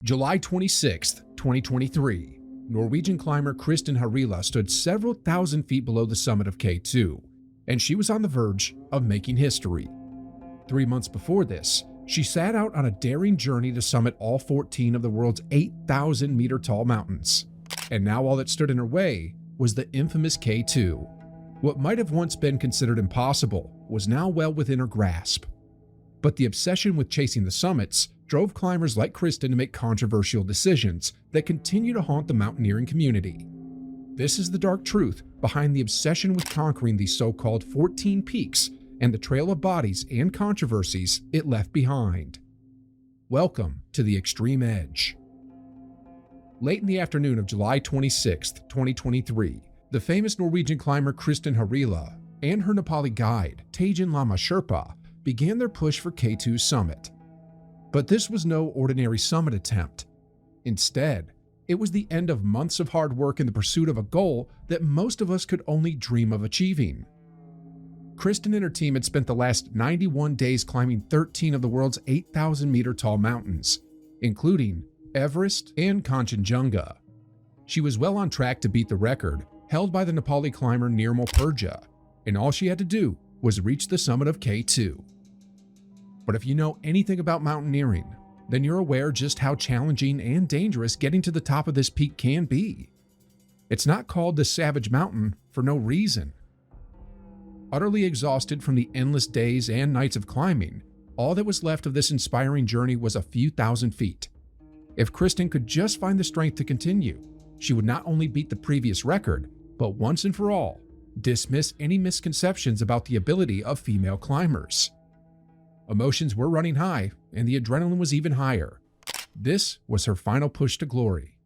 July 26, 2023, Norwegian climber Kristin Harila stood several thousand feet below the summit of K2, and she was on the verge of making history. 3 months before this, she set out on a daring journey to summit all 14 of the world's 8,000-meter tall mountains. And now all that stood in her way was the infamous K2. What might have once been considered impossible was now well within her grasp. But the obsession with chasing the summits drove climbers like Kristin to make controversial decisions that continue to haunt the mountaineering community. This is the dark truth behind the obsession with conquering these so-called 14 peaks and the trail of bodies and controversies it left behind. Welcome to the Extreme Edge. Late in the afternoon of July 26, 2023, the famous Norwegian climber Kristin Harila and her Nepali guide, Tejan Lama Sherpa, began their push for K2's summit. But this was no ordinary summit attempt. Instead, it was the end of months of hard work in the pursuit of a goal that most of us could only dream of achieving. Kristin and her team had spent the last 91 days climbing 13 of the world's 8,000-meter tall mountains, including Everest and Kanchenjunga. She was well on track to beat the record held by the Nepali climber Nirmal Purja, and all she had to do was reach the summit of K2. But if you know anything about mountaineering, then you're aware just how challenging and dangerous getting to the top of this peak can be. It's not called the Savage Mountain for no reason. Utterly exhausted from the endless days and nights of climbing, all that was left of this inspiring journey was a few thousand feet. If Kristin could just find the strength to continue, she would not only beat the previous record, but once and for all, dismiss any misconceptions about the ability of female climbers. Emotions were running high, and the adrenaline was even higher. This was her final push to glory.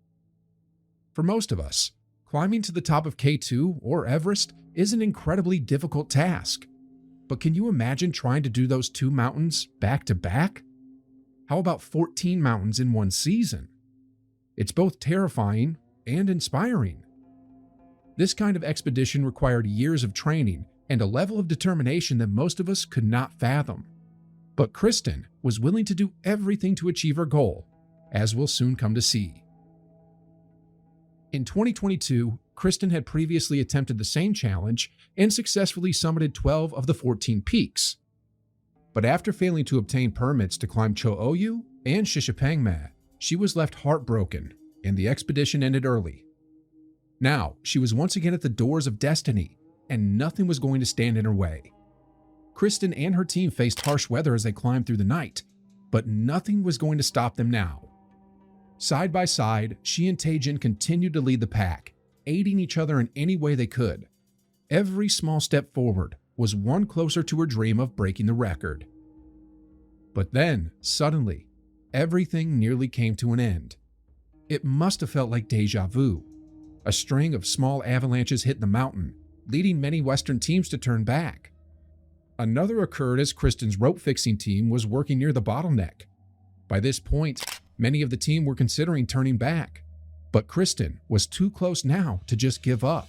For most of us, climbing to the top of K2 or Everest is an incredibly difficult task. But can you imagine trying to do those two mountains back to back? How about 14 mountains in one season? It's both terrifying and inspiring. This kind of expedition required years of training and a level of determination that most of us could not fathom. But Kristin was willing to do everything to achieve her goal, as we'll soon come to see. In 2022, Kristin had previously attempted the same challenge and successfully summited 12 of the 14 peaks. But after failing to obtain permits to climb Cho-Oyu and Shishapangma, she was left heartbroken, and the expedition ended early. Now, she was once again at the doors of destiny, and nothing was going to stand in her way. Kristin and her team faced harsh weather as they climbed through the night, but nothing was going to stop them now. Side by side, she and Tejan continued to lead the pack, aiding each other in any way they could. Every small step forward was one closer to her dream of breaking the record. But then, suddenly, everything nearly came to an end. It must have felt like déjà vu. A string of small avalanches hit the mountain, leading many Western teams to turn back. Another occurred as Kristin's rope-fixing team was working near the bottleneck. By this point, many of the team were considering turning back, but Kristin was too close now to just give up.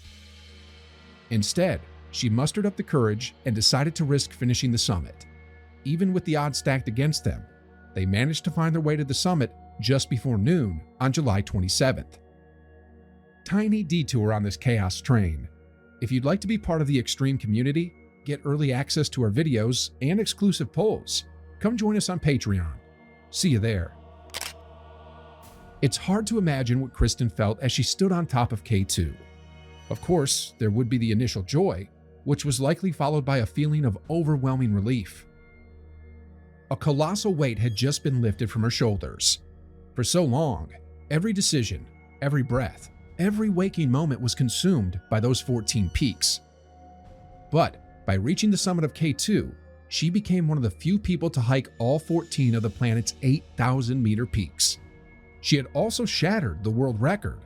Instead, she mustered up the courage and decided to risk finishing the summit. Even with the odds stacked against them, they managed to find their way to the summit just before noon on July 27th. Tiny detour on this chaos train. If you'd like to be part of the Extreme community, get early access to our videos and exclusive polls, come join us on Patreon. See you there. It's hard to imagine what Kristin felt as she stood on top of K2. Of course, there would be the initial joy, which was likely followed by a feeling of overwhelming relief. A colossal weight had just been lifted from her shoulders. For so long, every decision, every breath, every waking moment was consumed by those 14 peaks. But by reaching the summit of K2, she became one of the few people to hike all 14 of the planet's 8,000-meter peaks. She had also shattered the world record.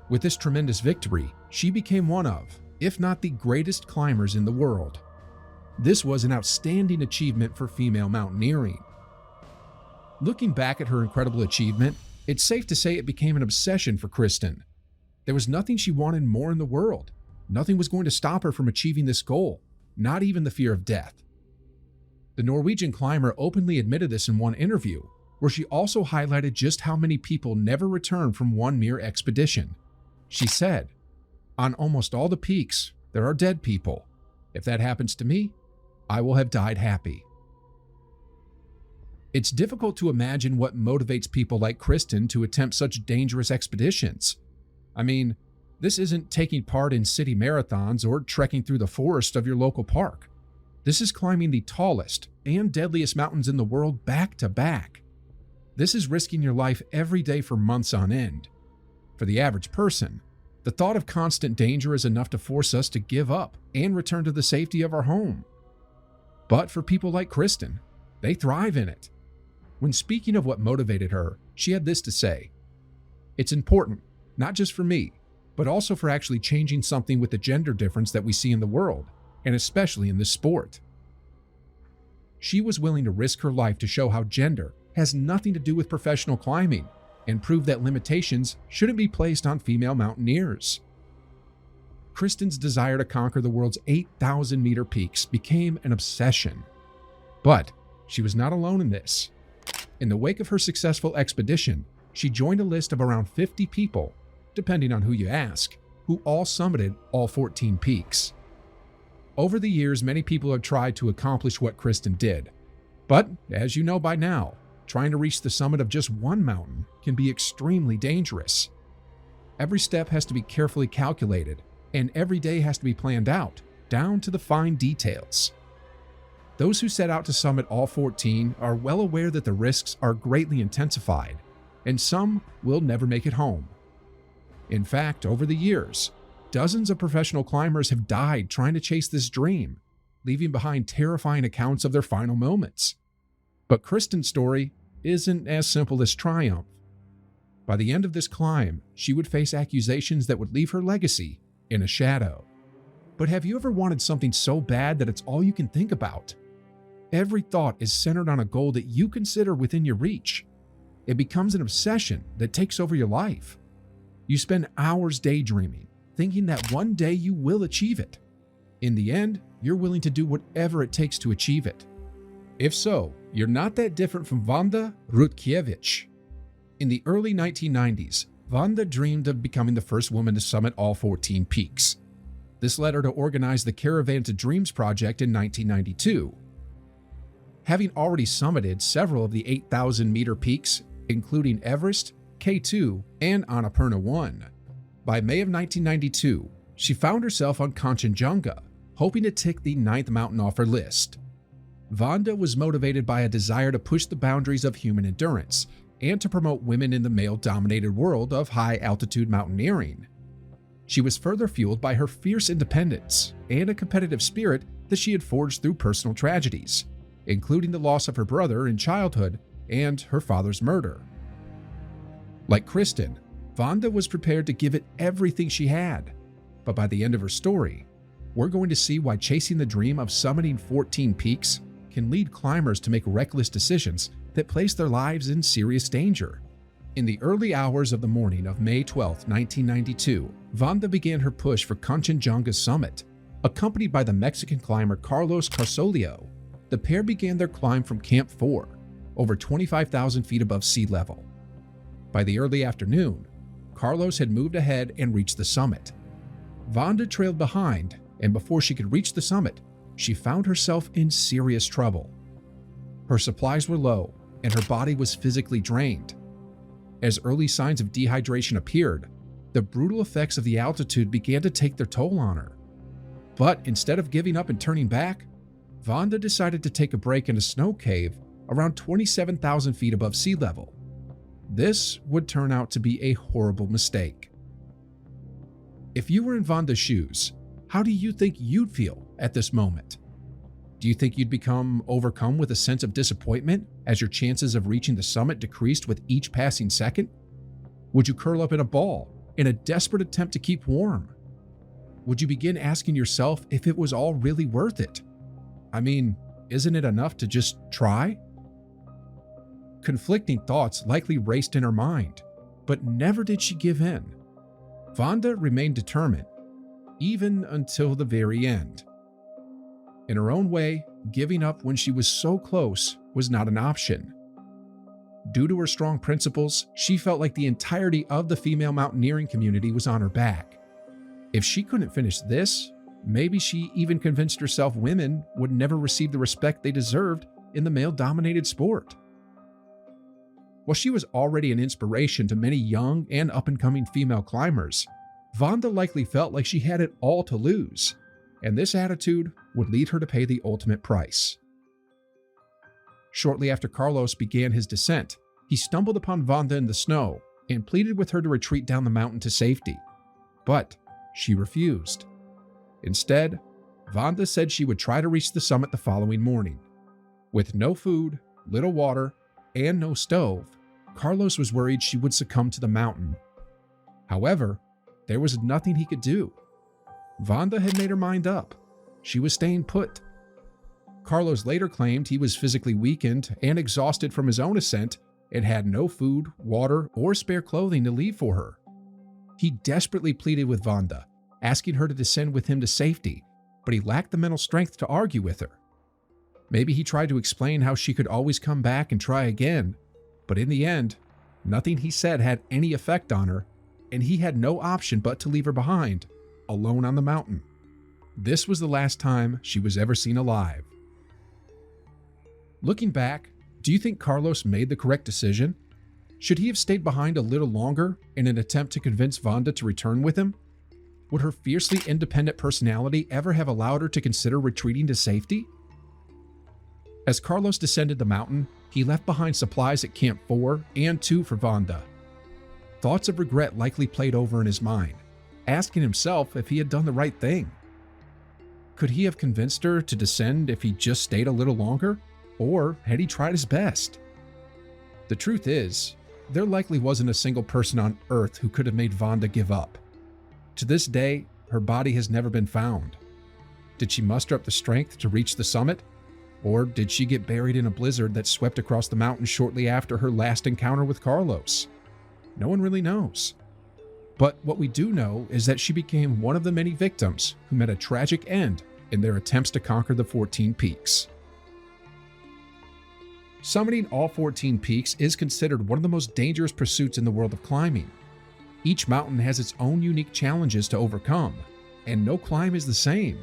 With this tremendous victory, she became one of, if not the greatest climbers in the world. This was an outstanding achievement for female mountaineering. Looking back at her incredible achievement, it's safe to say it became an obsession for Kristin. There was nothing she wanted more in the world. Nothing was going to stop her from achieving this goal, not even the fear of death. The Norwegian climber openly admitted this in one interview, where she also highlighted just how many people never return from one mere expedition. She said, "On almost all the peaks, there are dead people. If that happens to me, I will have died happy." It's difficult to imagine what motivates people like Kristin to attempt such dangerous expeditions. I mean, this isn't taking part in city marathons or trekking through the forest of your local park. This is climbing the tallest and deadliest mountains in the world back to back. This is risking your life every day for months on end. For the average person, the thought of constant danger is enough to force us to give up and return to the safety of our home. But for people like Kristin, they thrive in it. When speaking of what motivated her, she had this to say: "It's important, not just for me, but also for actually changing something with the gender difference that we see in the world, and especially in this sport." She was willing to risk her life to show how gender has nothing to do with professional climbing and prove that limitations shouldn't be placed on female mountaineers. Kristin's desire to conquer the world's 8,000-meter peaks became an obsession. But she was not alone in this. In the wake of her successful expedition, she joined a list of around 50 people, depending on who you ask, who all summited all 14 peaks. Over the years, many people have tried to accomplish what Kristin did. But, as you know by now, trying to reach the summit of just one mountain can be extremely dangerous. Every step has to be carefully calculated, and every day has to be planned out, down to the fine details. Those who set out to summit all 14 are well aware that the risks are greatly intensified, and some will never make it home. In fact, over the years, dozens of professional climbers have died trying to chase this dream, leaving behind terrifying accounts of their final moments. But Kristin's story isn't as simple as triumph. By the end of this climb, she would face accusations that would leave her legacy in a shadow. But have you ever wanted something so bad that it's all you can think about? Every thought is centered on a goal that you consider within your reach. It becomes an obsession that takes over your life. You spend hours daydreaming, thinking that one day you will achieve it. In the end, you're willing to do whatever it takes to achieve it. If so, you're not that different from Wanda Rutkiewicz. In the early 1990s, Wanda dreamed of becoming the first woman to summit all 14 peaks. This led her to organize the Caravan to Dreams project in 1992. Having already summited several of the 8,000-meter peaks, including Everest, K2, and Annapurna 1, by May of 1992, she found herself on Kanchenjunga, hoping to tick the 9th mountain off her list. Wanda was motivated by a desire to push the boundaries of human endurance and to promote women in the male-dominated world of high-altitude mountaineering. She was further fueled by her fierce independence and a competitive spirit that she had forged through personal tragedies, including the loss of her brother in childhood and her father's murder. Like Kristin, Wanda was prepared to give it everything she had, but by the end of her story, we're going to see why chasing the dream of summiting 14 peaks can lead climbers to make reckless decisions that place their lives in serious danger. In the early hours of the morning of May 12, 1992, Wanda began her push for Kanchenjunga's summit. Accompanied by the Mexican climber Carlos Carsolio, the pair began their climb from Camp 4, over 25,000 feet above sea level. By the early afternoon, Carlos had moved ahead and reached the summit. Wanda trailed behind, and before she could reach the summit, she found herself in serious trouble. Her supplies were low, and her body was physically drained. As early signs of dehydration appeared, the brutal effects of the altitude began to take their toll on her. But instead of giving up and turning back, Wanda decided to take a break in a snow cave around 27,000 feet above sea level. This would turn out to be a horrible mistake. If you were in Wanda's shoes, how do you think you'd feel at this moment? Do you think you'd become overcome with a sense of disappointment as your chances of reaching the summit decreased with each passing second? Would you curl up in a ball in a desperate attempt to keep warm? Would you begin asking yourself if it was all really worth it? I mean, isn't it enough to just try? Conflicting thoughts likely raced in her mind, but never did she give in. Wanda remained determined, even until the very end. In her own way, giving up when she was so close was not an option. Due to her strong principles, she felt like the entirety of the female mountaineering community was on her back. If she couldn't finish this, maybe she even convinced herself women would never receive the respect they deserved in the male-dominated sport. While she was already an inspiration to many young and up-and-coming female climbers, Wanda likely felt like she had it all to lose, and this attitude would lead her to pay the ultimate price. Shortly after Carlos began his descent, he stumbled upon Wanda in the snow and pleaded with her to retreat down the mountain to safety. But she refused. Instead, Wanda said she would try to reach the summit the following morning. With no food, little water, and no stove, Carlos was worried she would succumb to the mountain. However, there was nothing he could do. Wanda had made her mind up. She was staying put. Carlos later claimed he was physically weakened and exhausted from his own ascent and had no food, water, or spare clothing to leave for her. He desperately pleaded with Wanda, asking her to descend with him to safety, but he lacked the mental strength to argue with her. Maybe he tried to explain how she could always come back and try again, but in the end, nothing he said had any effect on her, and he had no option but to leave her behind, alone on the mountain. This was the last time she was ever seen alive. Looking back, do you think Carlos made the correct decision? Should he have stayed behind a little longer in an attempt to convince Wanda to return with him? Would her fiercely independent personality ever have allowed her to consider retreating to safety? As Carlos descended the mountain, he left behind supplies at Camp 4 and 2 for Wanda. Thoughts of regret likely played over in his mind, asking himself if he had done the right thing. Could he have convinced her to descend if he just stayed a little longer, or had he tried his best? The truth is, there likely wasn't a single person on Earth who could have made Wanda give up. To this day, her body has never been found. Did she muster up the strength to reach the summit? Or did she get buried in a blizzard that swept across the mountain shortly after her last encounter with Carlos? No one really knows. But what we do know is that she became one of the many victims who met a tragic end in their attempts to conquer the 14 peaks. Summiting all 14 peaks is considered one of the most dangerous pursuits in the world of climbing. Each mountain has its own unique challenges to overcome, and no climb is the same.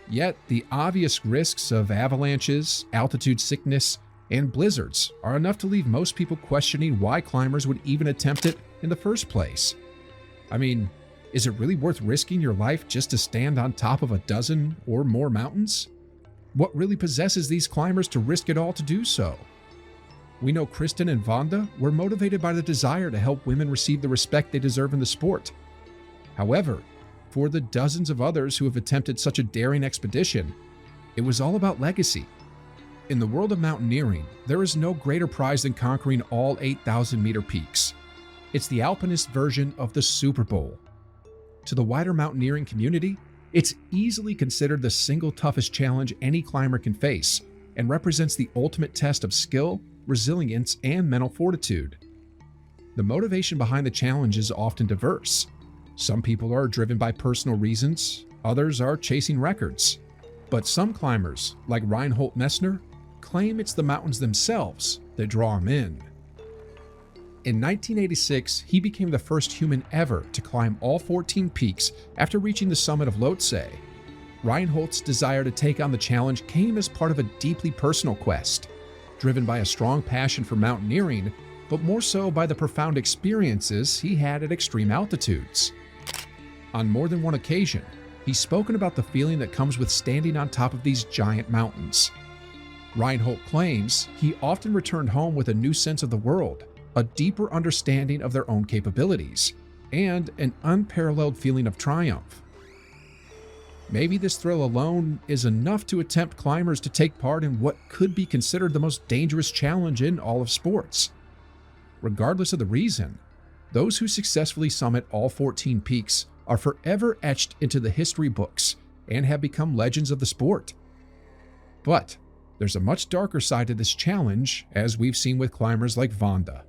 Yet, the obvious risks of avalanches, altitude sickness, and blizzards are enough to leave most people questioning why climbers would even attempt it in the first place. I mean, is it really worth risking your life just to stand on top of a dozen or more mountains? What really possesses these climbers to risk it all to do so? We know Kristin and Wanda were motivated by the desire to help women receive the respect they deserve in the sport. However, for the dozens of others who have attempted such a daring expedition, it was all about legacy. In the world of mountaineering, there is no greater prize than conquering all 8,000-meter peaks. It's the alpinist version of the Super Bowl. To the wider mountaineering community, it's easily considered the single toughest challenge any climber can face and represents the ultimate test of skill, resilience, and mental fortitude. The motivation behind the challenge is often diverse. Some people are driven by personal reasons, others are chasing records. But some climbers, like Reinhold Messner, claim it's the mountains themselves that draw him in. In 1986, he became the first human ever to climb all 14 peaks after reaching the summit of Lhotse. Reinhold's desire to take on the challenge came as part of a deeply personal quest, driven by a strong passion for mountaineering, but more so by the profound experiences he had at extreme altitudes. On more than one occasion, he's spoken about the feeling that comes with standing on top of these giant mountains. Reinhold claims he often returned home with a new sense of the world, a deeper understanding of their own capabilities, and an unparalleled feeling of triumph. Maybe this thrill alone is enough to tempt climbers to take part in what could be considered the most dangerous challenge in all of sports. Regardless of the reason, those who successfully summit all 14 peaks are forever etched into the history books and have become legends of the sport. But there's a much darker side to this challenge, as we've seen with climbers like Wanda.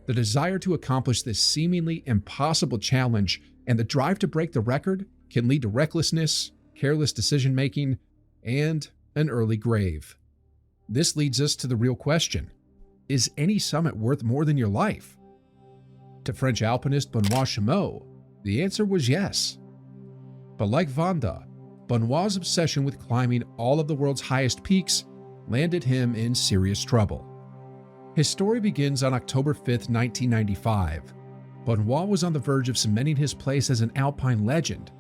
The desire to accomplish this seemingly impossible challenge and the drive to break the record can lead to recklessness, careless decision-making, and an early grave. This leads us to the real question: is any summit worth more than your life? To French alpinist Benoit Chameau, the answer was yes. But like Vanda, Benoit's obsession with climbing all of the world's highest peaks landed him in serious trouble. His story begins on October 5, 1995. Benoit was on the verge of cementing his place as an alpine legend.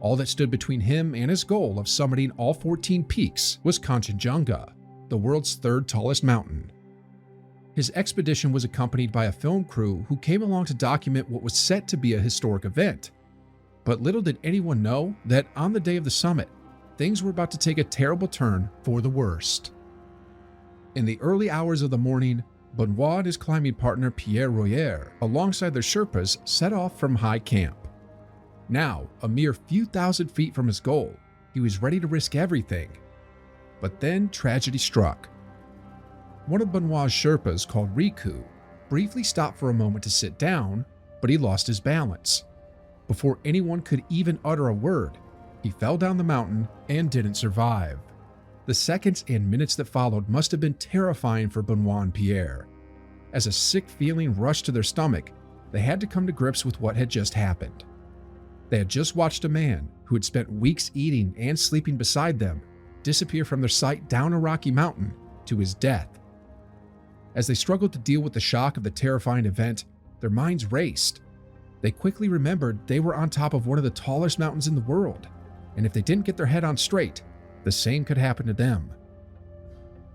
All that stood between him and his goal of summiting all 14 peaks was Kanchenjunga, the world's third tallest mountain. His expedition was accompanied by a film crew who came along to document what was set to be a historic event. But little did anyone know that on the day of the summit, things were about to take a terrible turn for the worst. In the early hours of the morning, Benoit and his climbing partner Pierre Royer, alongside their Sherpas, set off from high camp. Now, a mere few thousand feet from his goal, he was ready to risk everything. But then tragedy struck. One of Benoit's Sherpas, called Riku, briefly stopped for a moment to sit down, but he lost his balance. Before anyone could even utter a word, he fell down the mountain and didn't survive. The seconds and minutes that followed must have been terrifying for Benoit and Pierre. As a sick feeling rushed to their stomach, they had to come to grips with what had just happened. They had just watched a man who had spent weeks eating and sleeping beside them disappear from their sight down a rocky mountain to his death. As they struggled to deal with the shock of the terrifying event, their minds raced. They quickly remembered they were on top of one of the tallest mountains in the world, and if they didn't get their head on straight, the same could happen to them.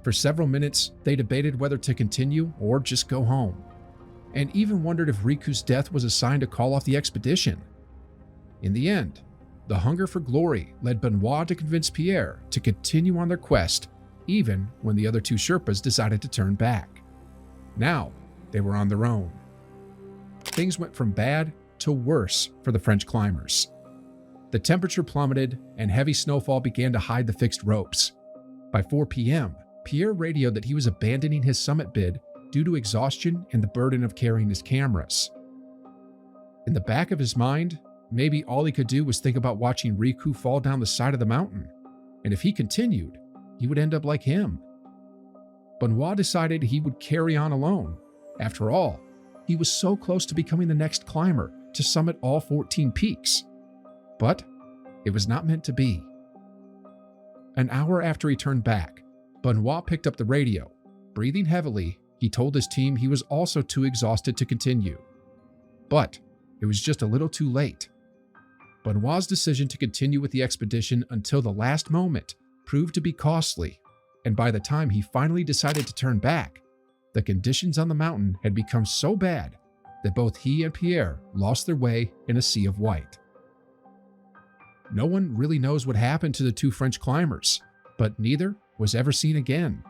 For several minutes, they debated whether to continue or just go home, and even wondered if Riku's death was a sign to call off the expedition. In the end, the hunger for glory led Benoit to convince Pierre to continue on their quest, even when the other two Sherpas decided to turn back. Now, they were on their own. Things went from bad to worse for the French climbers. The temperature plummeted and heavy snowfall began to hide the fixed ropes. By 4 p.m., Pierre radioed that he was abandoning his summit bid due to exhaustion and the burden of carrying his cameras. In the back of his mind, maybe all he could do was think about watching Riku fall down the side of the mountain, and if he continued, he would end up like him. Benoit decided he would carry on alone. After all, he was so close to becoming the next climber to summit all 14 peaks. But it was not meant to be. An hour after he turned back, Benoit picked up the radio. Breathing heavily, he told his team he was also too exhausted to continue. But it was just a little too late. Benoit's decision to continue with the expedition until the last moment proved to be costly, and by the time he finally decided to turn back, the conditions on the mountain had become so bad that both he and Pierre lost their way in a sea of white. No one really knows what happened to the two French climbers, but neither was ever seen again.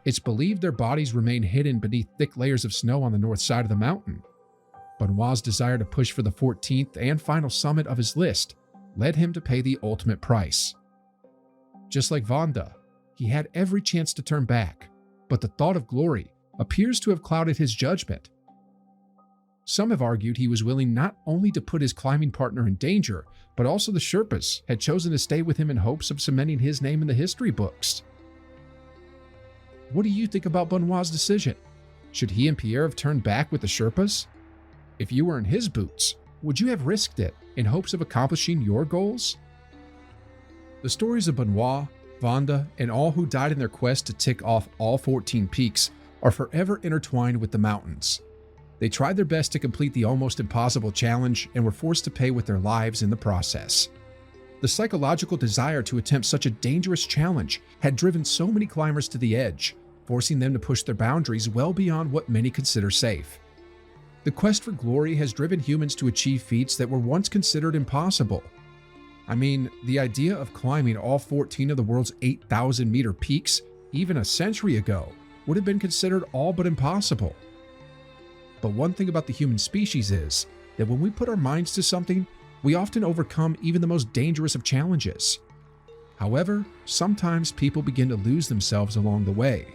It's believed their bodies remain hidden beneath thick layers of snow on the north side of the mountain. Benoit's desire to push for the 14th and final summit of his list led him to pay the ultimate price. Just like Vanda, he had every chance to turn back, but the thought of glory appears to have clouded his judgment. Some have argued he was willing not only to put his climbing partner in danger, but also the Sherpas had chosen to stay with him in hopes of cementing his name in the history books. What do you think about Benoit's decision? Should he and Pierre have turned back with the Sherpas? If you were in his boots, would you have risked it in hopes of accomplishing your goals? The stories of Benoit, Vanda, and all who died in their quest to tick off all 14 peaks are forever intertwined with the mountains. They tried their best to complete the almost impossible challenge and were forced to pay with their lives in the process. The psychological desire to attempt such a dangerous challenge had driven so many climbers to the edge, forcing them to push their boundaries well beyond what many consider safe. The quest for glory has driven humans to achieve feats that were once considered impossible. I mean, the idea of climbing all 14 of the world's 8,000-meter peaks, even a century ago, would have been considered all but impossible. But one thing about the human species is that when we put our minds to something, we often overcome even the most dangerous of challenges. However, sometimes people begin to lose themselves along the way.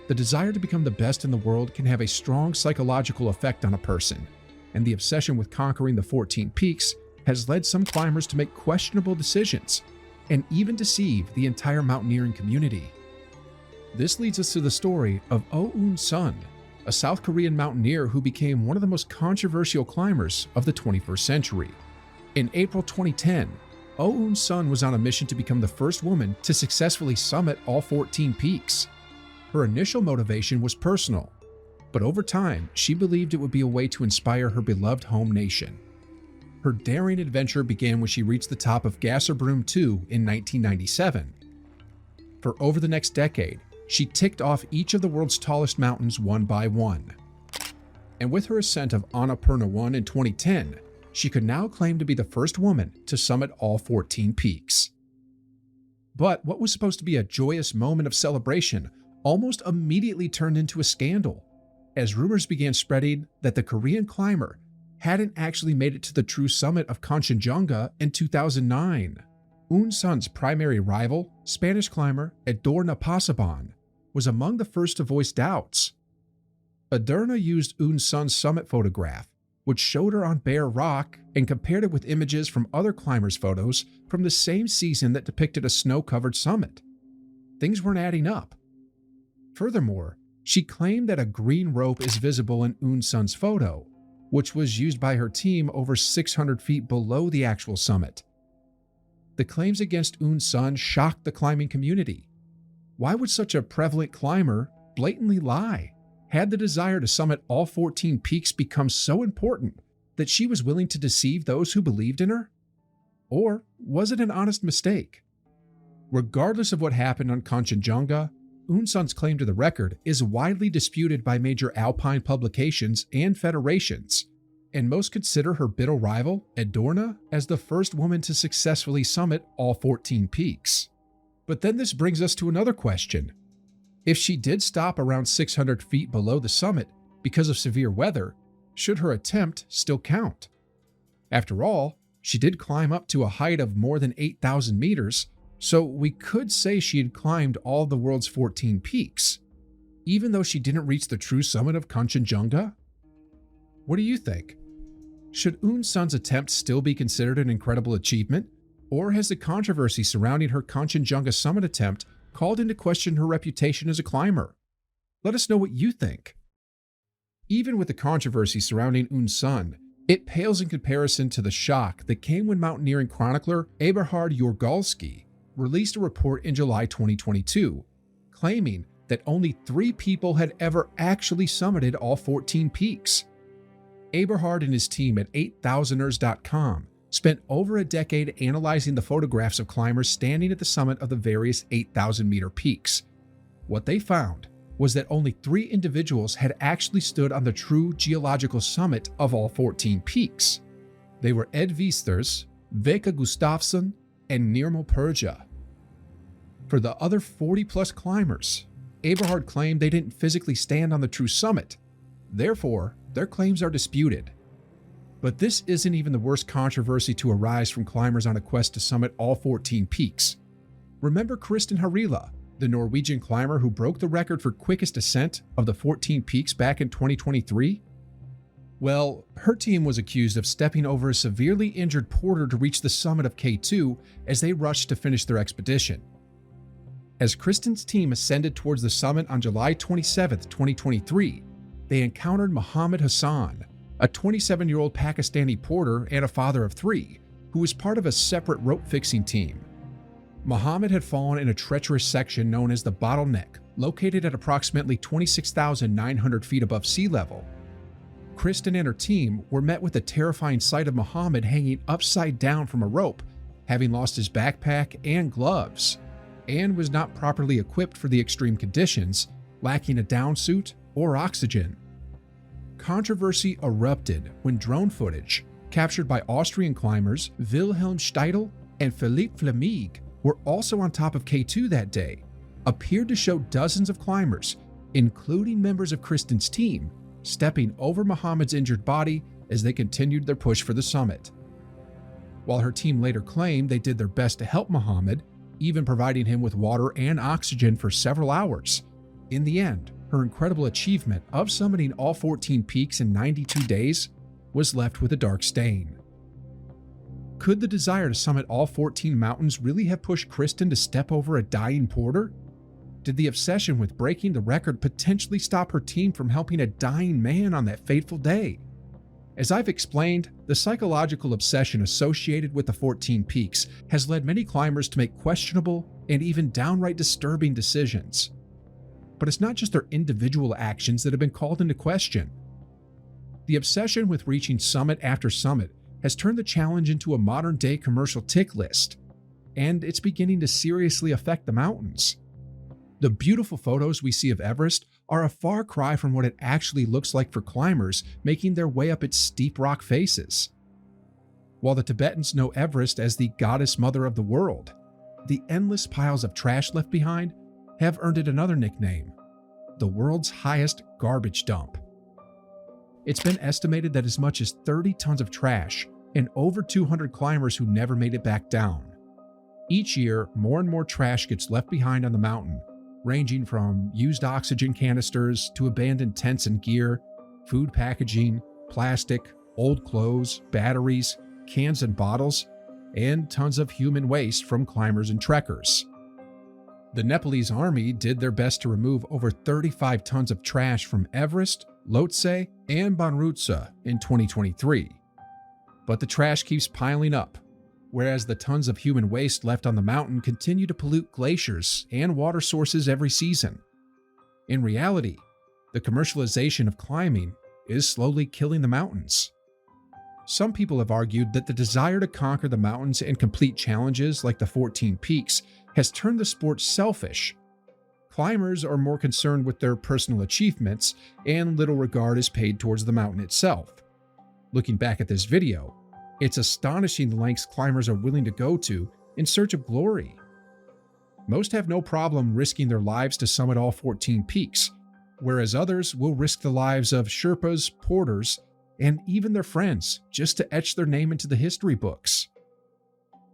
The desire to become the best in the world can have a strong psychological effect on a person, and the obsession with conquering the 14 peaks has led some climbers to make questionable decisions and even deceive the entire mountaineering community. This leads us to the story of Oh Eun-sun, a South Korean mountaineer who became one of the most controversial climbers of the 21st century. In April 2010, Oh Eun-sun was on a mission to become the first woman to successfully summit all 14 peaks. Her initial motivation was personal, but over time, she believed it would be a way to inspire her beloved home nation. Her daring adventure began when she reached the top of Gasserbrum 2 in 1997. For over the next decade, she ticked off each of the world's tallest mountains one by one. And with her ascent of Annapurna 1 in 2010, she could now claim to be the first woman to summit all 14 peaks. But what was supposed to be a joyous moment of celebration almost immediately turned into a scandal, as rumors began spreading that the Korean climber hadn't actually made it to the true summit of Kanchenjunga in 2009. Eun-sun's primary rival, Spanish climber Edurne Pasaban, was among the first to voice doubts. Edurne used Eun-sun's summit photograph, which showed her on bare rock, and compared it with images from other climbers' photos from the same season that depicted a snow-covered summit. Things weren't adding up. Furthermore, she claimed that a green rope is visible in Eun-sun's photo, which was used by her team over 600 feet below the actual summit. The claims against Eun-sun shocked the climbing community. Why would such a prevalent climber blatantly lie? Had the desire to summit all 14 peaks become so important that she was willing to deceive those who believed in her? Or was it an honest mistake? Regardless of what happened on Kanchenjunga, Eun-sun's claim to the record is widely disputed by major alpine publications and federations, and most consider her bitter rival, Edurne, as the first woman to successfully summit all 14 peaks. But then this brings us to another question. If she did stop around 600 feet below the summit because of severe weather, should her attempt still count? After all, she did climb up to a height of more than 8,000 meters, so we could say she had climbed all the world's 14 peaks, even though she didn't reach the true summit of Kanchenjunga? What do you think? Should Eun-sun's attempt still be considered an incredible achievement, or has the controversy surrounding her Kanchenjunga summit attempt called into question her reputation as a climber? Let us know what you think. Even with the controversy surrounding Eun-sun, it pales in comparison to the shock that came when mountaineering chronicler Eberhard Jorgalski released a report in July 2022, claiming that only 3 people had ever actually summited all 14 peaks. Eberhard and his team at 8000ers.com spent over a decade analyzing the photographs of climbers standing at the summit of the various 8,000-meter peaks. What they found was that only 3 individuals had actually stood on the true geological summit of all 14 peaks. They were Ed Viesters, Veka Gustafsson, and Nirmal Purja. For the other 40-plus climbers, Eberhard claimed they didn't physically stand on the true summit. Therefore, their claims are disputed. But this isn't even the worst controversy to arise from climbers on a quest to summit all 14 peaks. Remember Kristin Harila, the Norwegian climber who broke the record for quickest ascent of the 14 peaks back in 2023? Well, her team was accused of stepping over a severely injured porter to reach the summit of K2 as they rushed to finish their expedition. As Kristin's team ascended towards the summit on July 27, 2023, they encountered Mohammed Hassan, a 27-year-old Pakistani porter and a father of 3, who was part of a separate rope-fixing team. Mohammed had fallen in a treacherous section known as the Bottleneck, located at approximately 26,900 feet above sea level. Kristin and her team were met with the terrifying sight of Mohammed hanging upside down from a rope, having lost his backpack and gloves, and was not properly equipped for the extreme conditions, lacking a down suit or oxygen. Controversy erupted when drone footage, captured by Austrian climbers Wilhelm Steidl and Philippe Flamig, were also on top of K2 that day, appeared to show dozens of climbers, including members of Kristin's team, stepping over Mohammed's injured body as they continued their push for the summit. While her team later claimed they did their best to help Mohammed, even providing him with water and oxygen for several hours, in the end, her incredible achievement of summiting all 14 peaks in 92 days was left with a dark stain. Could the desire to summit all 14 mountains really have pushed Kristin to step over a dying porter? Did the obsession with breaking the record potentially stop her team from helping a dying man on that fateful day? As I've explained, the psychological obsession associated with the 14 peaks has led many climbers to make questionable and even downright disturbing decisions. But it's not just their individual actions that have been called into question. The obsession with reaching summit after summit has turned the challenge into a modern-day commercial tick list, and it's beginning to seriously affect the mountains. The beautiful photos we see of Everest are a far cry from what it actually looks like for climbers making their way up its steep rock faces. While the Tibetans know Everest as the goddess mother of the world, the endless piles of trash left behind have earned it another nickname: the world's highest garbage dump. It's been estimated that as much as 30 tons of trash and over 200 climbers who never made it back down. Each year, more and more trash gets left behind on the mountain, ranging from used oxygen canisters to abandoned tents and gear, food packaging, plastic, old clothes, batteries, cans and bottles, and tons of human waste from climbers and trekkers. The Nepalese army did their best to remove over 35 tons of trash from Everest, Lhotse, and Banrutsa in 2023. But the trash keeps piling up, whereas the tons of human waste left on the mountain continue to pollute glaciers and water sources every season. In reality, the commercialization of climbing is slowly killing the mountains. Some people have argued that the desire to conquer the mountains and complete challenges like the 14 peaks has turned the sport selfish. Climbers are more concerned with their personal achievements, and little regard is paid towards the mountain itself. Looking back at this video, it's astonishing the lengths climbers are willing to go to in search of glory. Most have no problem risking their lives to summit all 14 peaks, whereas others will risk the lives of Sherpas, porters, and even their friends just to etch their name into the history books.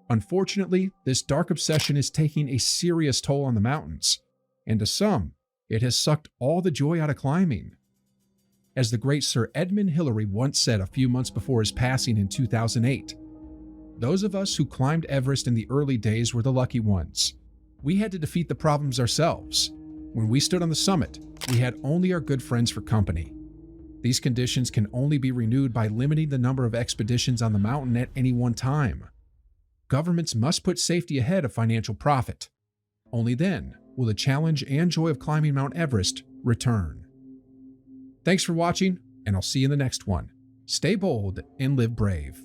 Unfortunately, this dark obsession is taking a serious toll on the mountains, and to some, it has sucked all the joy out of climbing. As the great Sir Edmund Hillary once said a few months before his passing in 2008, "Those of us who climbed Everest in the early days were the lucky ones. We had to defeat the problems ourselves. When we stood on the summit, we had only our good friends for company. These conditions can only be renewed by limiting the number of expeditions on the mountain at any one time. Governments must put safety ahead of financial profit. Only then will the challenge and joy of climbing Mount Everest return." Thanks for watching, and I'll see you in the next one. Stay bold and live brave.